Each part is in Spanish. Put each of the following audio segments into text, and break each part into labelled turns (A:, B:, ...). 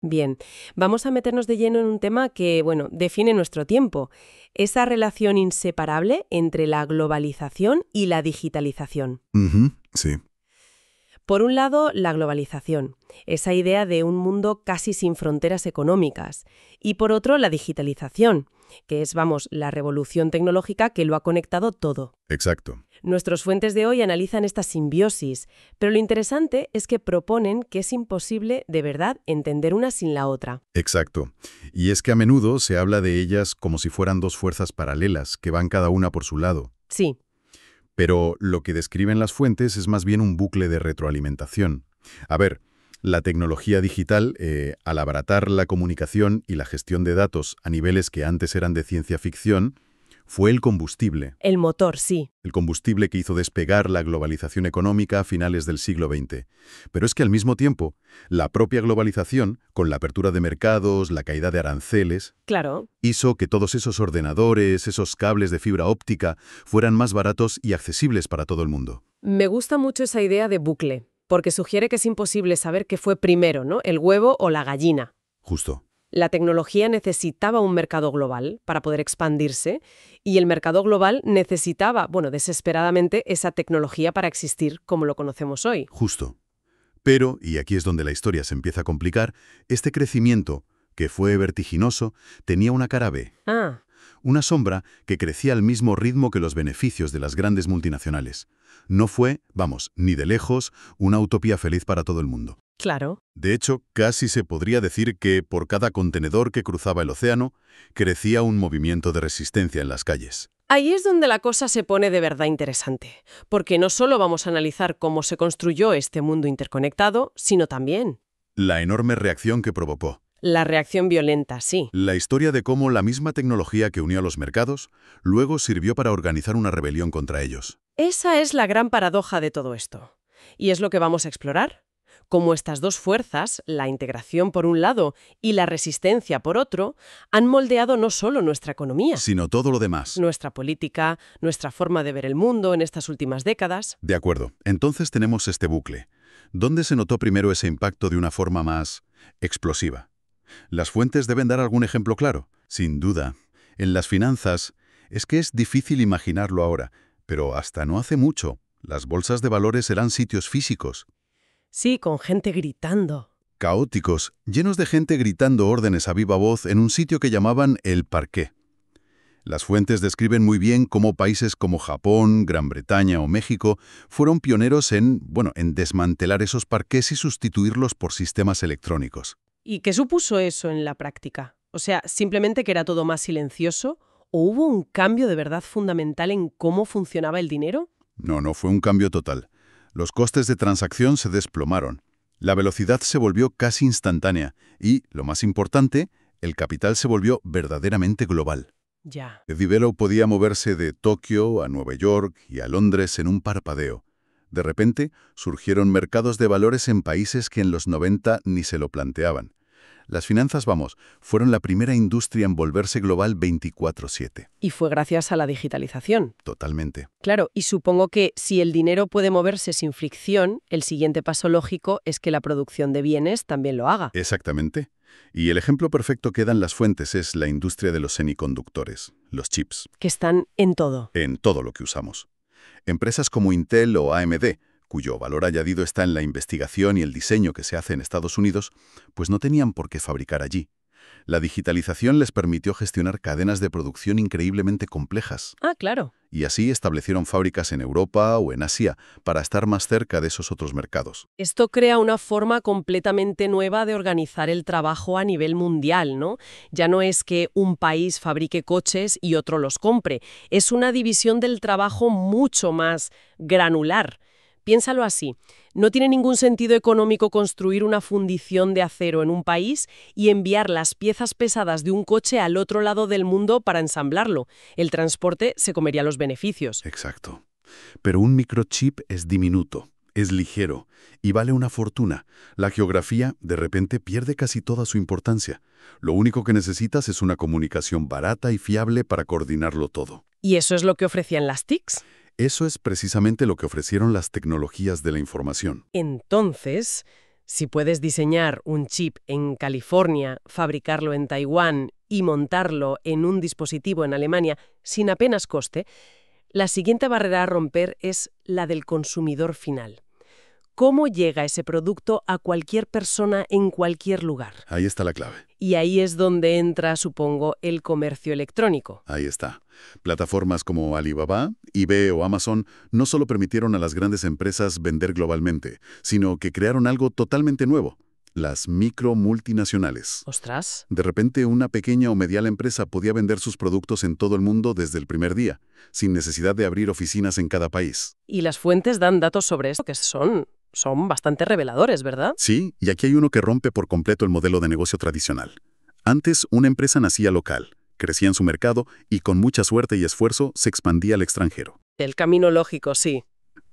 A: Bien, vamos a meternos de lleno en un tema que, bueno, define nuestro tiempo, esa relación inseparable entre la globalización y la digitalización.
B: Ujú, sí,
A: Por un lado, la globalización, esa idea de un mundo casi sin fronteras económicas, y por otro, la digitalización, que es, vamos, la revolución tecnológica que lo ha conectado todo.
B: exacto.
A: Nuestros fuentes de hoy analizan esta simbiosis, pero lo interesante es que proponen que es imposible, de verdad, entender una sin la otra.
B: Exacto. Y es que a menudo se habla de ellas como si fueran dos fuerzas paralelas, que van cada una por su lado.
A: Sí,
B: Pero lo que describen las fuentes es más bien un bucle de retroalimentación. A ver, la tecnología digital, al abaratar la comunicación y la gestión de datos a niveles que antes eran de ciencia ficción, fue
A: el motor, sí.
B: el combustible que hizo despegar la globalización económica a finales del siglo XX. Pero es que al mismo tiempo, la propia globalización, con la apertura de mercados, la caída de aranceles,
A: Claro.
B: hizo que todos esos ordenadores, esos cables de fibra óptica, fueran más baratos y accesibles para todo el mundo.
A: Me gusta mucho esa idea de bucle, porque sugiere que es imposible saber qué fue primero, ¿no? El huevo o la gallina.
B: Justo.
A: La tecnología necesitaba un mercado global para poder expandirse y el mercado global necesitaba, bueno, desesperadamente esa tecnología para existir como lo conocemos hoy.
B: Justo. Pero, y aquí es donde la historia se empieza a complicar, este crecimiento, que fue vertiginoso, tenía una cara B,
A: Ah,
B: una sombra que crecía al mismo ritmo que los beneficios de las grandes multinacionales. No fue, vamos, ni de lejos, una utopía feliz para todo el mundo.
A: claro.
B: De hecho, casi se podría decir que por cada contenedor que cruzaba el océano, crecía un movimiento de resistencia en las calles.
A: Ahí es donde la cosa se pone de verdad interesante, porque no solo vamos a analizar cómo se construyó este mundo interconectado, sino también
B: La enorme reacción que provocó.
A: la reacción violenta, sí.
B: La historia de cómo la misma tecnología que unió a los mercados luego sirvió para organizar una rebelión contra ellos.
A: Esa es la gran paradoja de todo esto. Y es lo que vamos a explorar. Cómo estas dos fuerzas, la integración por un lado y la resistencia por otro, han moldeado no solo nuestra economía,
B: Sino todo lo demás.
A: nuestra política, nuestra forma de ver el mundo en estas últimas décadas.
B: De acuerdo. Entonces tenemos este bucle. ¿Dónde se notó primero ese impacto de una forma más explosiva? Las fuentes deben dar algún ejemplo claro. Sin duda. En las finanzas, es que es difícil imaginarlo ahora, pero hasta no hace mucho, las bolsas de valores eran sitios físicos,
A: Sí, con gente gritando.
B: caóticos, llenos de gente gritando órdenes a viva voz en un sitio que llamaban el parqué. Las fuentes describen muy bien cómo países como Japón, Gran Bretaña o México fueron pioneros en desmantelar esos parqués y sustituirlos por sistemas electrónicos.
A: ¿Y qué supuso eso en la práctica? O sea, ¿simplemente que era todo más silencioso? ¿O hubo un cambio de verdad fundamental en cómo funcionaba el dinero?
B: No fue un cambio total. Los costes de transacción se desplomaron. La velocidad se volvió casi instantánea y, lo más importante, el capital se volvió verdaderamente global.
A: Ya.
B: Edivelo podía moverse de Tokio a Nueva York y a Londres en un parpadeo. De repente, surgieron mercados de valores en países que en los 90 ni se lo planteaban. Las finanzas, fueron la primera industria en volverse global 24/7.
A: Y fue gracias a la digitalización.
B: Totalmente.
A: Claro, y supongo que si el dinero puede moverse sin fricción, el siguiente paso lógico es que la producción de bienes también lo haga.
B: Exactamente. Y el ejemplo perfecto que dan las fuentes es la industria de los semiconductores, los chips,
A: Que están en todo.
B: en todo lo que usamos. Empresas como Intel o AMD, cuyo valor añadido está en la investigación y el diseño que se hace en Estados Unidos, pues no tenían por qué fabricar allí. La digitalización les permitió gestionar cadenas de producción increíblemente complejas,
A: Ah, claro.
B: y así establecieron fábricas en Europa o en Asia para estar más cerca de esos otros mercados.
A: Esto crea una forma completamente nueva de organizar el trabajo a nivel mundial, ¿no? Ya no es que un país fabrique coches y otro los compre. Es una división del trabajo mucho más granular. Piénsalo así. No tiene ningún sentido económico construir una fundición de acero en un país y enviar las piezas pesadas de un coche al otro lado del mundo para ensamblarlo. El transporte se comería los beneficios.
B: Exacto. Pero un microchip es diminuto, es ligero y vale una fortuna. La geografía, de repente, pierde casi toda su importancia. Lo único que necesitas es una comunicación barata y fiable para coordinarlo todo.
A: ¿Y eso es lo que ofrecían las TICs?
B: Eso es precisamente lo que ofrecieron las tecnologías de la información.
A: Entonces, Si puedes diseñar un chip en California, fabricarlo en Taiwán y montarlo en un dispositivo en Alemania sin apenas coste, la siguiente barrera a romper es la del consumidor final. ¿Cómo llega ese producto a cualquier persona en cualquier lugar?
B: Ahí está la clave.
A: Y ahí es donde entra, supongo, el comercio electrónico.
B: Ahí está. Plataformas como Alibaba, eBay o Amazon no solo permitieron a las grandes empresas vender globalmente, sino que crearon algo totalmente nuevo: las micro-multinacionales.
A: ¡Ostras!
B: De repente, una pequeña o mediana empresa podía vender sus productos en todo el mundo desde el primer día, sin necesidad de abrir oficinas en cada país.
A: Y las fuentes dan datos sobre esto que son bastante reveladores, ¿verdad?
B: Sí, y aquí hay uno que rompe por completo el modelo de negocio tradicional. Antes, una empresa nacía local, crecía en su mercado y con mucha suerte y esfuerzo se expandía al extranjero.
A: El camino lógico, sí.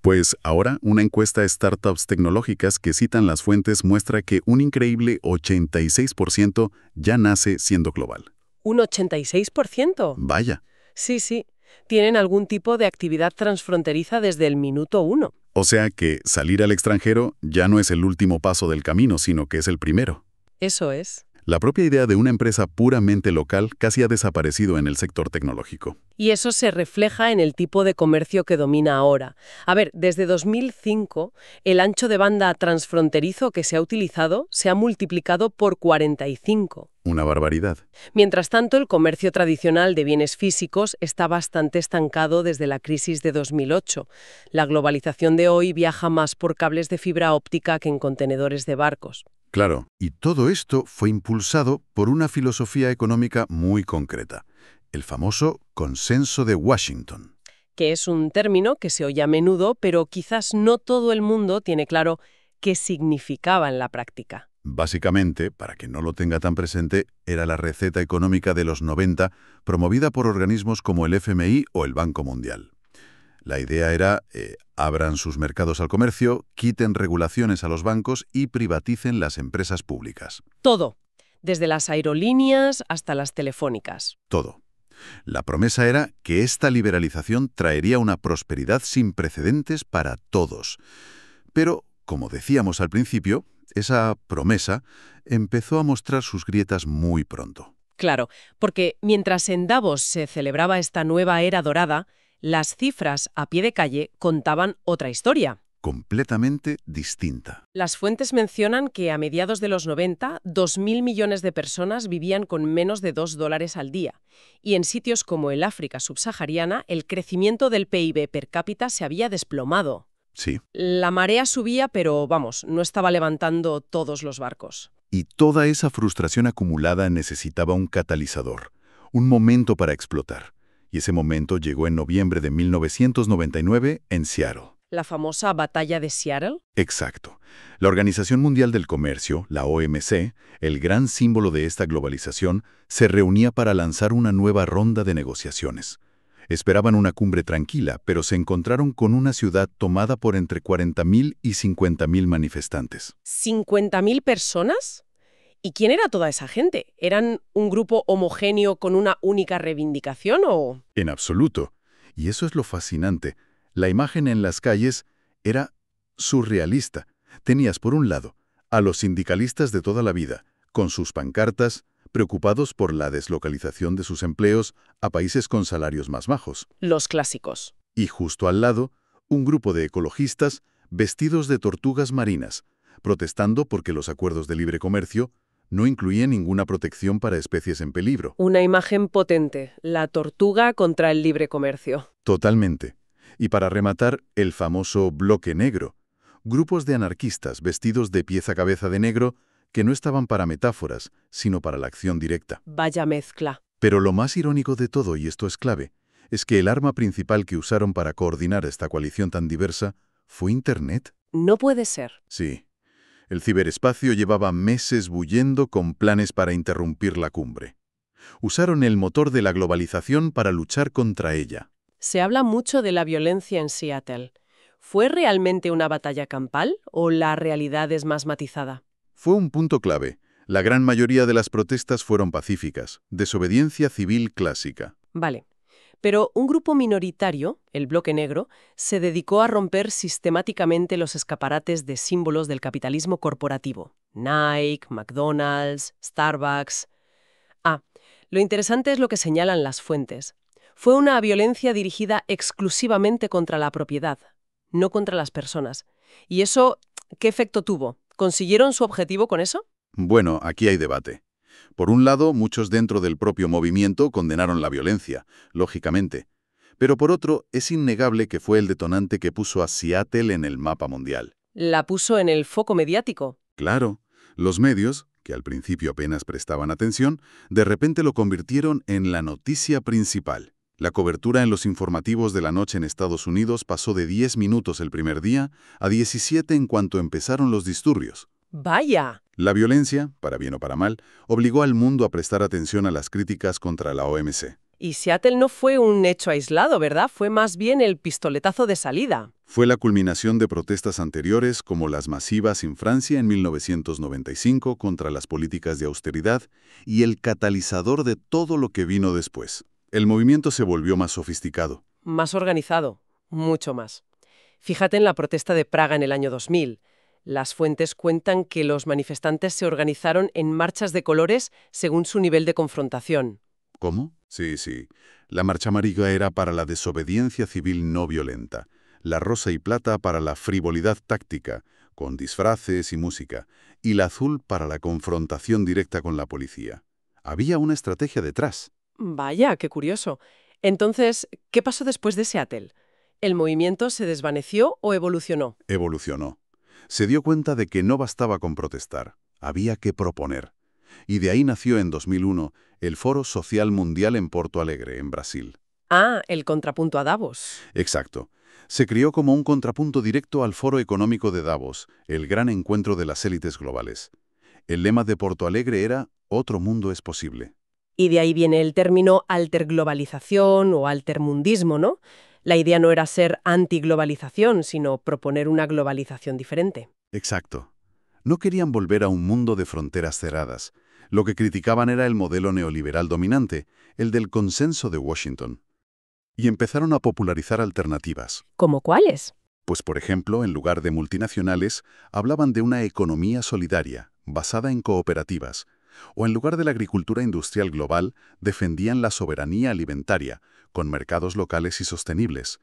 B: Pues ahora, una encuesta de startups tecnológicas que citan las fuentes muestra que un increíble 86% ya nace siendo global.
A: ¿Un 86%?
B: Vaya.
A: Sí, sí. Tienen algún tipo de actividad transfronteriza desde el minuto 1.
B: O sea que salir al extranjero ya no es el último paso del camino, sino que es el primero.
A: Eso es.
B: La propia idea de una empresa puramente local casi ha desaparecido en el sector tecnológico.
A: Y eso se refleja en el tipo de comercio que domina ahora. A ver, desde 2005, el ancho de banda transfronterizo que se ha utilizado se ha multiplicado por 45.
B: Una barbaridad.
A: Mientras tanto, el comercio tradicional de bienes físicos está bastante estancado desde la crisis de 2008. La globalización de hoy viaja más por cables de fibra óptica que en contenedores de barcos.
B: Claro, y todo esto fue impulsado por una filosofía económica muy concreta: el famoso Consenso de Washington.
A: Que es un término que se oye a menudo, pero quizás no todo el mundo tiene claro qué significaba en la práctica.
B: Básicamente, para que no lo tenga tan presente, era la receta económica de los 90, promovida por organismos como el FMI o el Banco Mundial. La idea era, abran sus mercados al comercio, quiten regulaciones a los bancos y privaticen las empresas públicas.
A: Todo, desde las aerolíneas hasta las telefónicas.
B: Todo. La promesa era que esta liberalización traería una prosperidad sin precedentes para todos. Pero, como decíamos al principio, esa promesa empezó a mostrar sus grietas muy pronto.
A: Claro, porque mientras en Davos se celebraba esta nueva era dorada, las cifras a pie de calle contaban otra historia.
B: Completamente distinta.
A: Las fuentes mencionan que a mediados de los 90, 2.000 millones de personas vivían con menos de $2 al día. Y en sitios como el África subsahariana, el crecimiento del PIB per cápita se había desplomado.
B: Sí.
A: La marea subía, pero vamos, no estaba levantando todos los barcos.
B: Y toda esa frustración acumulada necesitaba un catalizador, un momento para explotar. Y ese momento llegó en noviembre de 1999 en Seattle.
A: ¿La famosa batalla de Seattle?
B: Exacto. La Organización Mundial del Comercio, la OMC, el gran símbolo de esta globalización, se reunía para lanzar una nueva ronda de negociaciones. Esperaban una cumbre tranquila, pero se encontraron con una ciudad tomada por entre 40.000 y 50.000 manifestantes.
A: ¿50.000 personas? ¿Y quién era toda esa gente? ¿Eran un grupo homogéneo con una única reivindicación o...?
B: En absoluto. Y eso es lo fascinante. La imagen en las calles era surrealista. Tenías, por un lado, a los sindicalistas de toda la vida, con sus pancartas, preocupados por la deslocalización de sus empleos a países con salarios más bajos.
A: Los clásicos.
B: Y justo al lado, un grupo de ecologistas vestidos de tortugas marinas, protestando porque los acuerdos de libre comercio no incluían ninguna protección para especies en peligro.
A: Una imagen potente, la tortuga contra el libre comercio.
B: Totalmente. Y para rematar, el famoso bloque negro. Grupos de anarquistas vestidos de pies a cabeza de negro que no estaban para metáforas, sino para la acción directa.
A: Vaya mezcla.
B: Pero lo más irónico de todo, y esto es clave, es que el arma principal que usaron para coordinar esta coalición tan diversa fue Internet.
A: No puede ser.
B: Sí. El ciberespacio llevaba meses bullendo con planes para interrumpir la cumbre. Usaron el motor de la globalización para luchar contra ella.
A: Se habla mucho de la violencia en Seattle. ¿Fue realmente una batalla campal o la realidad es más matizada?
B: Fue un punto clave. La gran mayoría de las protestas fueron pacíficas, desobediencia civil clásica.
A: Vale. Pero un grupo minoritario, el Bloque Negro, se dedicó a romper sistemáticamente los escaparates de símbolos del capitalismo corporativo. Nike, McDonald's, Starbucks. Ah, lo interesante es lo que señalan las fuentes. Fue una violencia dirigida exclusivamente contra la propiedad, no contra las personas. ¿Y eso qué efecto tuvo? ¿Consiguieron su objetivo con eso?
B: Bueno, aquí hay debate. Por un lado, muchos dentro del propio movimiento condenaron la violencia, lógicamente. Pero por otro, es innegable que fue el detonante que puso a Seattle en el mapa mundial.
A: La puso en el foco mediático.
B: Claro, los medios, que al principio apenas prestaban atención, de repente lo convirtieron en la noticia principal. La cobertura en los informativos de la noche en Estados Unidos pasó de 10 minutos el primer día a 17 en cuanto empezaron los disturbios.
A: ¡Vaya!
B: La violencia, para bien o para mal, obligó al mundo a prestar atención a las críticas contra la OMC.
A: Y Seattle no fue un hecho aislado, ¿verdad? Fue más bien el pistoletazo de salida.
B: Fue la culminación de protestas anteriores como las masivas en Francia en 1995 contra las políticas de austeridad y el catalizador de todo lo que vino después. El movimiento se volvió más sofisticado.
A: Más organizado, mucho más. Fíjate en la protesta de Praga en el año 2000. Las fuentes cuentan que los manifestantes se organizaron en marchas de colores según su nivel de confrontación.
B: ¿Cómo? Sí. La marcha amarilla era para la desobediencia civil no violenta, la rosa y plata para la frivolidad táctica, con disfraces y música, y la azul para la confrontación directa con la policía. Había una estrategia detrás.
A: Vaya, qué curioso. Entonces, ¿qué pasó después de Seattle? ¿El movimiento se desvaneció o evolucionó?
B: Evolucionó. Se dio cuenta de que no bastaba con protestar, había que proponer. Y de ahí nació en 2001 el Foro Social Mundial en Porto Alegre, en Brasil.
A: Ah, el contrapunto a Davos.
B: Exacto. Se crió como un contrapunto directo al Foro Económico de Davos, el gran encuentro de las élites globales. El lema de Porto Alegre era «Otro mundo es posible».
A: Y de ahí viene el término alterglobalización o altermundismo, ¿no? La idea no era ser antiglobalización, sino proponer una globalización diferente.
B: Exacto. No querían volver a un mundo de fronteras cerradas. Lo que criticaban era el modelo neoliberal dominante, el del consenso de Washington. Y empezaron a popularizar alternativas.
A: ¿Cómo cuáles?
B: Pues, por ejemplo, en lugar de multinacionales, hablaban de una economía solidaria, basada en cooperativas. O en lugar de la agricultura industrial global, defendían la soberanía alimentaria, con mercados locales y sostenibles.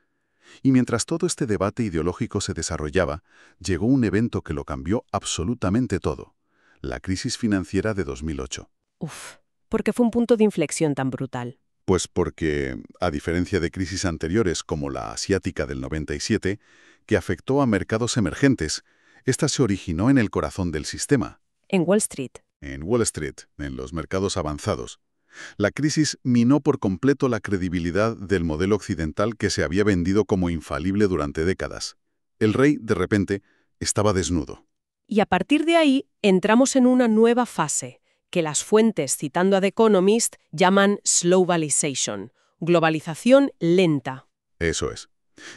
B: Y mientras todo este debate ideológico se desarrollaba, llegó un evento que lo cambió absolutamente todo: la crisis financiera de 2008.
A: Uf, ¿por qué fue un punto de inflexión tan brutal?
B: Pues porque, a diferencia de crisis anteriores como la asiática del 97, que afectó a mercados emergentes, esta se originó en el corazón del sistema,
A: En Wall Street.
B: en Wall Street, en los mercados avanzados. La crisis minó por completo la credibilidad del modelo occidental que se había vendido como infalible durante décadas. El rey, de repente, estaba desnudo.
A: Y a partir de ahí entramos en una nueva fase, que las fuentes, citando a The Economist, llaman slowbalization, globalización lenta.
B: Eso es.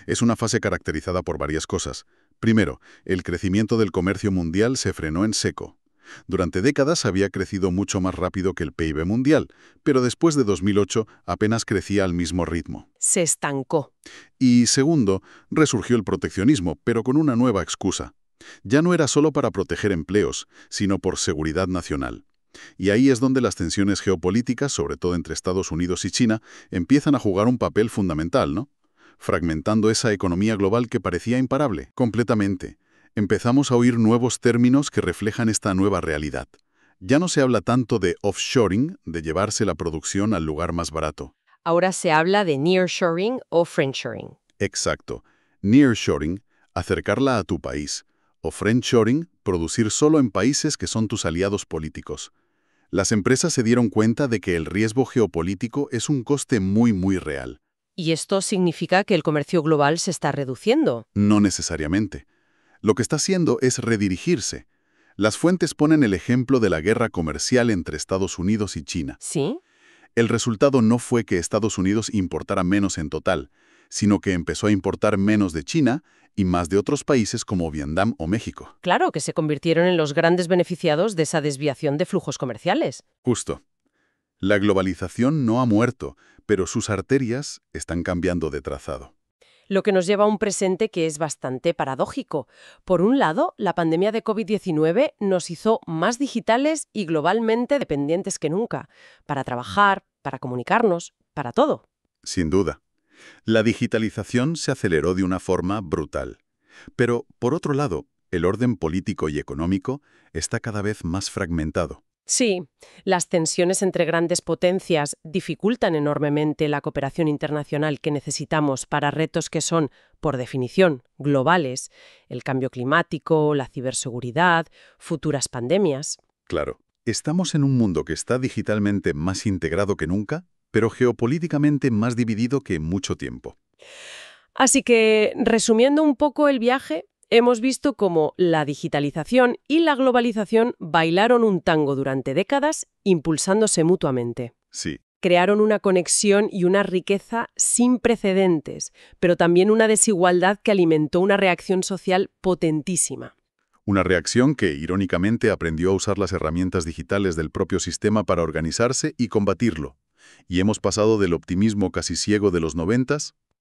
B: Es una fase caracterizada por varias cosas. Primero, el crecimiento del comercio mundial se frenó en seco. Durante décadas había crecido mucho más rápido que el PIB mundial, pero después de 2008 apenas crecía al mismo ritmo.
A: Se estancó.
B: Y segundo, resurgió el proteccionismo, pero con una nueva excusa. Ya no era solo para proteger empleos, sino por seguridad nacional. Y ahí es donde las tensiones geopolíticas, sobre todo entre Estados Unidos y China, empiezan a jugar un papel fundamental, ¿no? Fragmentando esa economía global que parecía imparable, completamente. Empezamos a oír nuevos términos que reflejan esta nueva realidad. Ya no se habla tanto de offshoring, de llevarse la producción al lugar más barato.
A: Ahora se habla de nearshoring o friendshoring.
B: Exacto. Nearshoring, acercarla a tu país. O friendshoring, producir solo en países que son tus aliados políticos. Las empresas se dieron cuenta de que el riesgo geopolítico es un coste muy real.
A: ¿Y esto significa que el comercio global se está reduciendo?
B: No necesariamente. Lo que está haciendo es redirigirse. Las fuentes ponen el ejemplo de la guerra comercial entre Estados Unidos y China.
A: ¿Sí?
B: El resultado no fue que Estados Unidos importara menos en total, sino que empezó a importar menos de China y más de otros países como Vietnam o México.
A: Claro, que se convirtieron en los grandes beneficiados de esa desviación de flujos comerciales.
B: Justo. La globalización no ha muerto, pero sus arterias están cambiando de trazado.
A: Lo que nos lleva a un presente que es bastante paradójico. Por un lado, la pandemia de COVID-19 nos hizo más digitales y globalmente dependientes que nunca, para trabajar, para comunicarnos, para todo.
B: Sin duda. La digitalización se aceleró de una forma brutal. Pero, por otro lado, el orden político y económico está cada vez más fragmentado.
A: Sí, las tensiones entre grandes potencias dificultan enormemente la cooperación internacional que necesitamos para retos que son, por definición, globales: el cambio climático, la ciberseguridad, futuras pandemias.
B: Claro, estamos en un mundo que está digitalmente más integrado que nunca, pero geopolíticamente más dividido que en mucho tiempo.
A: Así que, resumiendo un poco el viaje, hemos visto cómo la digitalización y la globalización bailaron un tango durante décadas, impulsándose mutuamente.
B: Sí,
A: Crearon una conexión y una riqueza sin precedentes, pero también una desigualdad que alimentó una reacción social potentísima.
B: una reacción que, irónicamente, aprendió a usar las herramientas digitales del propio sistema para organizarse y combatirlo. Y hemos pasado del optimismo casi ciego de los 90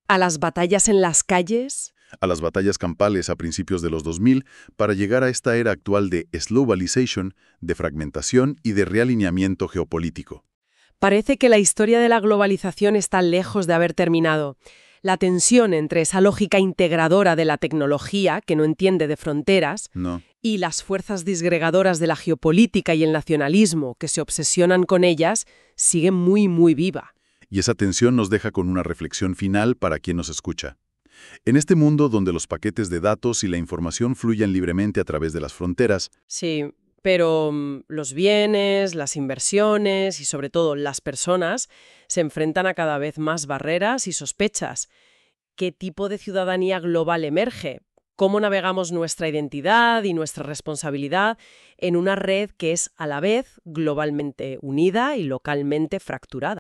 A: A las batallas en las calles.
B: a las batallas campales a principios de los 2000 para llegar a esta era actual de globalization, de fragmentación y de realineamiento geopolítico.
A: Parece que la historia de la globalización está lejos de haber terminado. La tensión entre esa lógica integradora de la tecnología, que no entiende de fronteras,
B: No.
A: y las fuerzas disgregadoras de la geopolítica y el nacionalismo, que se obsesionan con ellas, sigue muy, muy viva.
B: Y esa tensión nos deja con una reflexión final para quien nos escucha. En este mundo donde los paquetes de datos y la información fluyen libremente a través de las fronteras,
A: Sí, pero los bienes, las inversiones y sobre todo las personas se enfrentan a cada vez más barreras y sospechas. ¿Qué tipo de ciudadanía global emerge? ¿Cómo navegamos nuestra identidad y nuestra responsabilidad en una red que es a la vez globalmente unida y localmente fracturada?